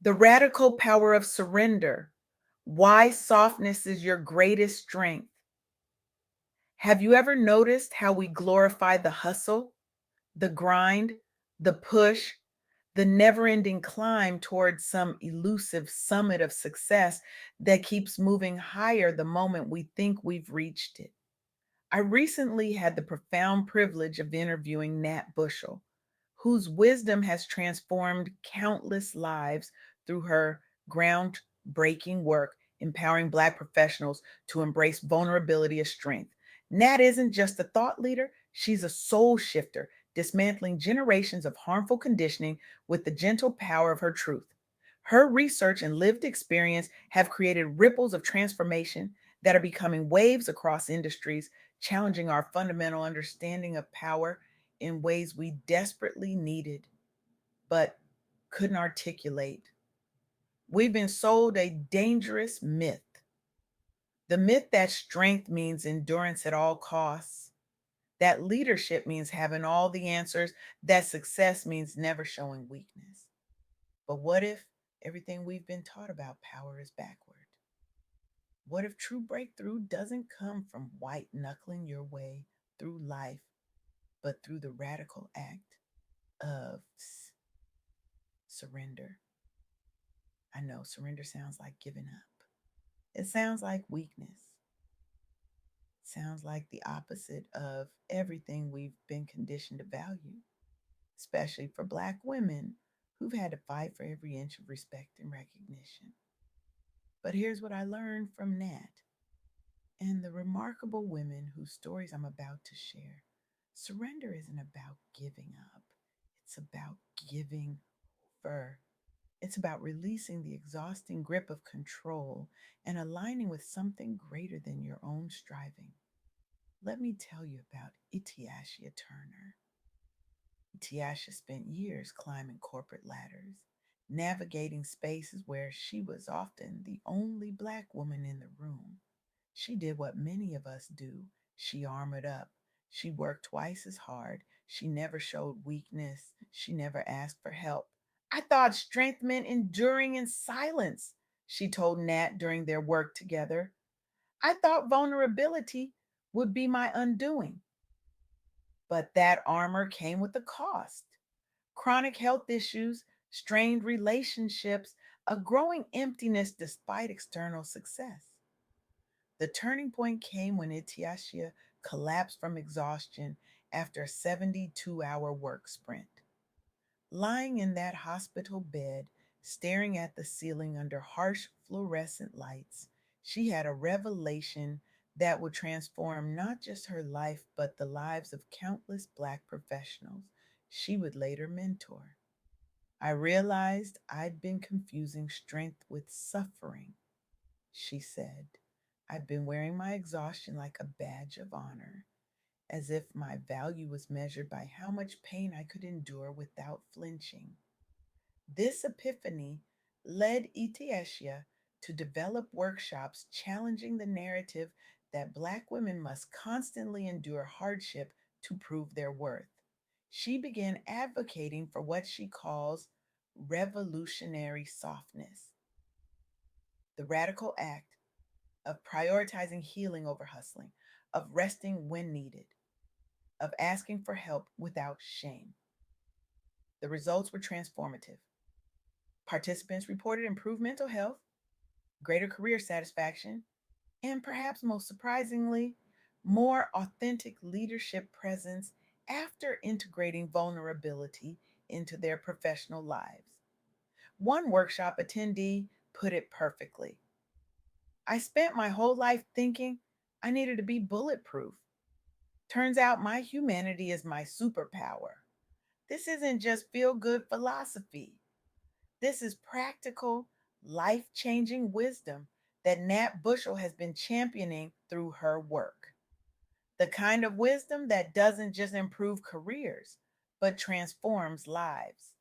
The radical power of surrender. Why softness is your greatest strength. Have you ever noticed how we glorify the hustle, the grind, the push, the never ending climb towards some elusive summit of success that keeps moving higher the moment we think we've reached it? I recently had the profound privilege of interviewing Nat Bushell, whose wisdom has transformed countless lives through her groundbreaking work empowering Black professionals to embrace vulnerability as strength. Nat isn't just a thought leader, she's a soul shifter, dismantling generations of harmful conditioning with the gentle power of her truth. Her research and lived experience have created ripples of transformation that are becoming waves across industries, challenging our fundamental understanding of power in ways we desperately needed but couldn't articulate. We've been sold a dangerous myth, the myth that strength means endurance at all costs, that leadership means having all the answers, that success means never showing weakness. But what if everything we've been taught about power is backward? What if true breakthrough doesn't come from white knuckling your way through life, but through the radical act of surrender? I know surrender sounds like giving up. It sounds like weakness. It sounds like the opposite of everything we've been conditioned to value, especially for Black women who've had to fight for every inch of respect and recognition. But here's what I learned from Nat and the remarkable women whose stories I'm about to share. Surrender isn't about giving up, it's about giving over. It's about releasing the exhausting grip of control and aligning with something greater than your own striving. Let me tell you about Itiashia Turner. Itiashia spent years climbing corporate ladders, navigating spaces where she was often the only Black woman in the room. She did what many of us do. She armored up. She worked twice as hard. She never showed weakness. She never asked for help. I thought strength meant enduring in silence, she told Nat during their work together. I thought vulnerability would be my undoing. But that armor came with a cost: chronic health issues, strained relationships, a growing emptiness despite external success. The turning point came when Itiashia collapsed from exhaustion after a 72-hour work sprint. Lying in that hospital bed, staring at the ceiling under harsh fluorescent lights, she had a revelation that would transform not just her life, but the lives of countless Black professionals she would later mentor. I realized I'd been confusing strength with suffering, she said. I'd been wearing my exhaustion like a badge of honor, as if my value was measured by how much pain I could endure without flinching. This epiphany led Itiashia to develop workshops challenging the narrative that Black women must constantly endure hardship to prove their worth. She began advocating for what she calls revolutionary softness, the radical act of prioritizing healing over hustling, of resting when needed, of asking for help without shame. The results were transformative. Participants reported improved mental health, greater career satisfaction, and perhaps most surprisingly, more authentic leadership presence after integrating vulnerability into their professional lives. One workshop attendee put it perfectly. I spent my whole life thinking I needed to be bulletproof. Turns out my humanity is my superpower. This isn't just feel good philosophy. This is practical, life changing wisdom that Nat Bushell has been championing through her work. The kind of wisdom that doesn't just improve careers, but transforms lives.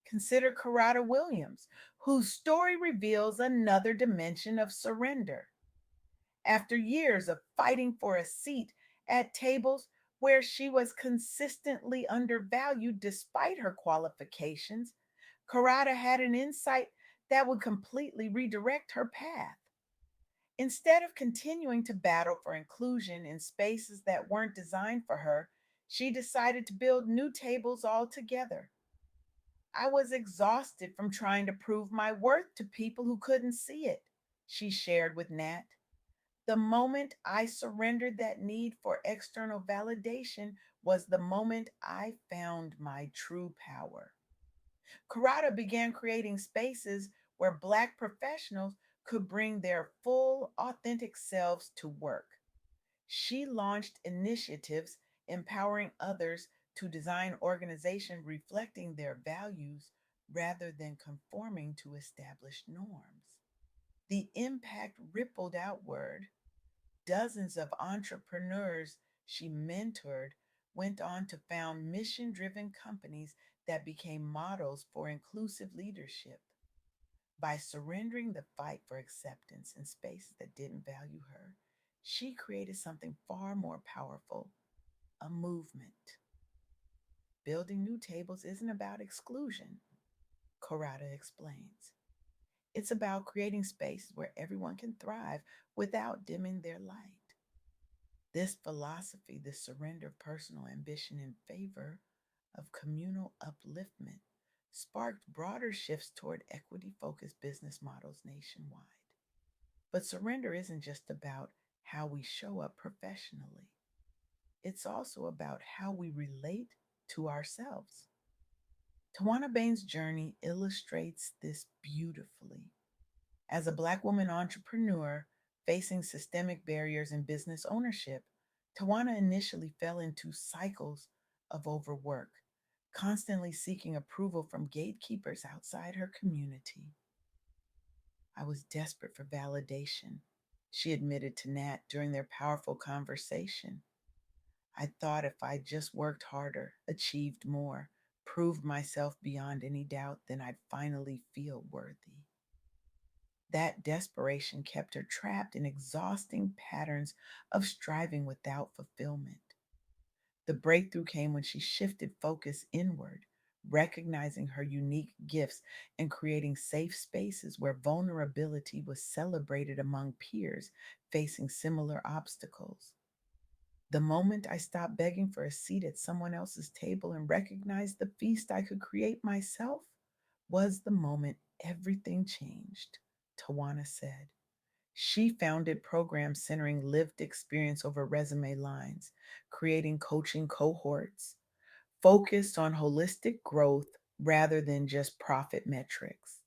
Consider Corrada Williams, whose story reveals another dimension of surrender. After years of fighting for a seat at tables where she was consistently undervalued despite her qualifications, Karada had an insight that would completely redirect her path. Instead of continuing to battle for inclusion in spaces that weren't designed for her, she decided to build new tables altogether. I was exhausted from trying to prove my worth to people who couldn't see it, she shared with Nat. The moment I surrendered that need for external validation was the moment I found my true power. Karada began creating spaces where Black professionals could bring their full, authentic selves to work. She launched initiatives empowering others to design organizations reflecting their values rather than conforming to established norms. The impact rippled outward. Dozens of entrepreneurs she mentored went on to found mission driven companies that became models for inclusive leadership. By surrendering the fight for acceptance in spaces that didn't value her, she created something far more powerful, a movement. Building new tables isn't about exclusion, Karada explains. It's about creating spaces where everyone can thrive without dimming their light. This philosophy, the surrender of personal ambition in favor of communal upliftment, sparked broader shifts toward equity focused business models nationwide. But surrender isn't just about how we show up professionally, it's also about how we relate to ourselves. Tawana Bain's journey illustrates this beautifully. As a Black woman entrepreneur facing systemic barriers in business ownership, Tawana initially fell into cycles of overwork, constantly seeking approval from gatekeepers outside her community. I was desperate for validation, she admitted to Nat during their powerful conversation. I thought if I just worked harder, achieved more, proved myself beyond any doubt, then I'd finally feel worthy. That desperation kept her trapped in exhausting patterns of striving without fulfillment. The breakthrough came when she shifted focus inward, recognizing her unique gifts and creating safe spaces where vulnerability was celebrated among peers facing similar obstacles. The moment I stopped begging for a seat at someone else's table and recognized the feast I could create myself was the moment everything changed, Tawana said. She founded programs centering lived experience over resume lines, creating coaching cohorts focused on holistic growth rather than just profit metrics.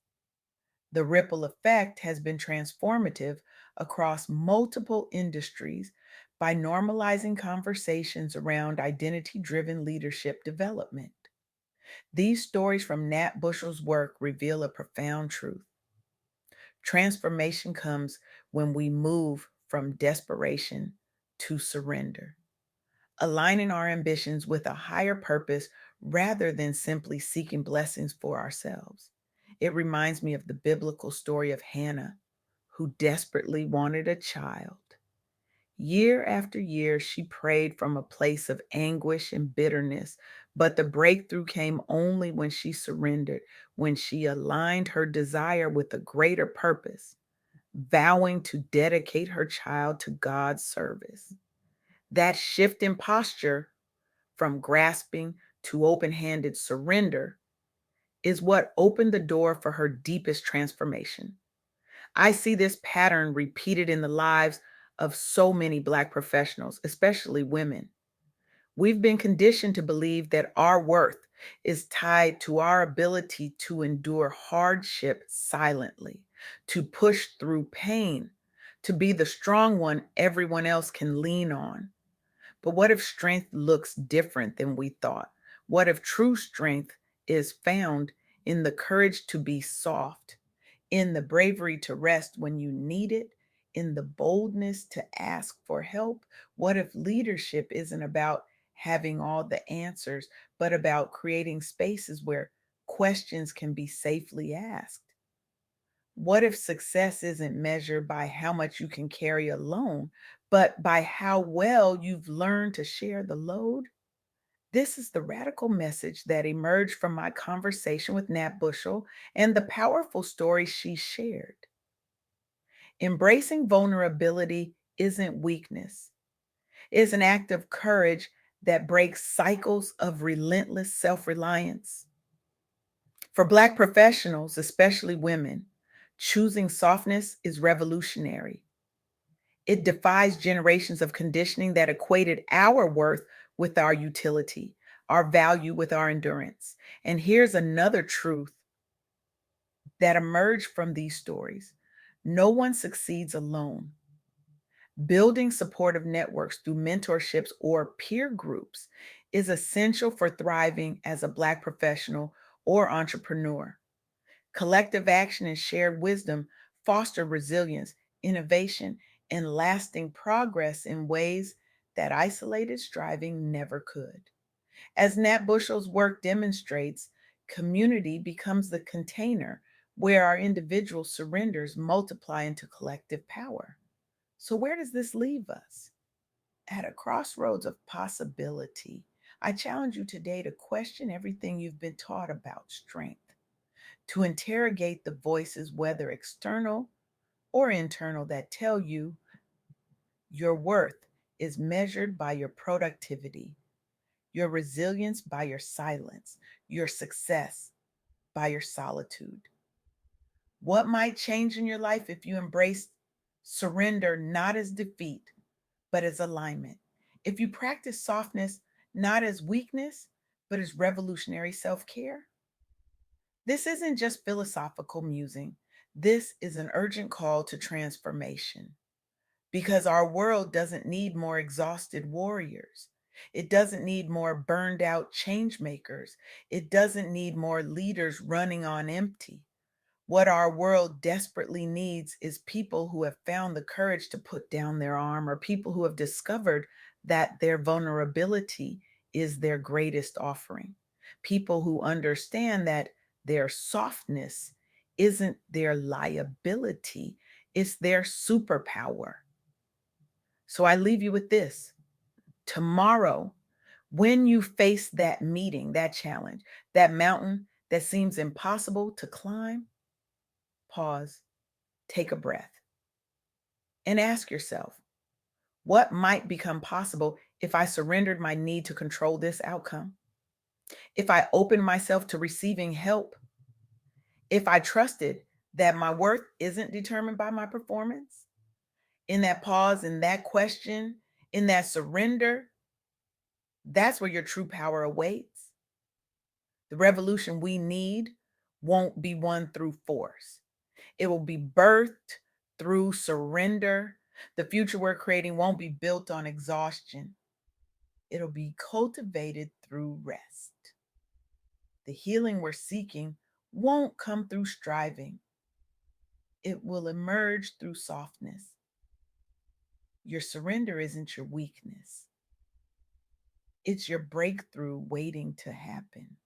The ripple effect has been transformative across multiple industries by normalizing conversations around identity driven leadership development. These stories from Nat Bushell's work reveal a profound truth. Transformation comes when we move from desperation to surrender, aligning our ambitions with a higher purpose rather than simply seeking blessings for ourselves. It reminds me of the biblical story of Hannah, who desperately wanted a child. Year after year, she prayed from a place of anguish and bitterness, but the breakthrough came only when she surrendered, when she aligned her desire with a greater purpose, vowing to dedicate her child to God's service. That shift in posture from grasping to open handed surrender is what opened the door for her deepest transformation. I see this pattern repeated in the lives of so many Black professionals, especially women. We've been conditioned to believe that our worth is tied to our ability to endure hardship silently, to push through pain, to be the strong one everyone else can lean on. But what if strength looks different than we thought? What if true strength is found in the courage to be soft, in the bravery to rest when you need it, in the boldness to ask for help? What if leadership isn't about having all the answers, but about creating spaces where questions can be safely asked? What if success isn't measured by how much you can carry alone, but by how well you've learned to share the load? This is the radical message that emerged from my conversation with Nat Bushell and the powerful story she shared. Embracing vulnerability isn't weakness, it's an act of courage that breaks cycles of relentless self reliance. For Black professionals, especially women, choosing softness is revolutionary. It defies generations of conditioning that equated our worth with our utility, our value with our endurance. And here's another truth that emerged from these stories: no one succeeds alone. Building supportive networks through mentorships or peer groups is essential for thriving as a Black professional or entrepreneur. Collective action and shared wisdom foster resilience, innovation, and lasting progress in ways that isolated striving never could. As Nat Bushell's work demonstrates, community becomes the container where our individual surrenders multiply into collective power. So, where does this leave us? At a crossroads of possibility. I challenge you today to question everything you've been taught about strength, to interrogate the voices, whether external or internal, that tell you your worth is measured by your productivity, your resilience by your silence, your success by your solitude. What might change in your life if you embrace surrender not as defeat, but as alignment? If you practice softness not as weakness, but as revolutionary self care? This isn't just philosophical musing. This is an urgent call to transformation because our world doesn't need more exhausted warriors. It doesn't need more burned out change makers. It doesn't need more leaders running on empty. What our world desperately needs is people who have found the courage to put down their armor, people who have discovered that their vulnerability is their greatest offering, people who understand that their softness isn't their liability, it's their superpower. So I leave you with this. Tomorrow, when you face that meeting, that challenge, that mountain that seems impossible to climb, pause, take a breath, and ask yourself, what might become possible if I surrendered my need to control this outcome? If I opened myself to receiving help? If I trusted that my worth isn't determined by my performance? In that pause, in that question, in that surrender, that's where your true power awaits. The revolution we need won't be won through force. It will be birthed through surrender. The future we're creating won't be built on exhaustion. It'll be cultivated through rest. The healing we're seeking won't come through striving. It will emerge through softness. Your surrender isn't your weakness. It's your breakthrough waiting to happen.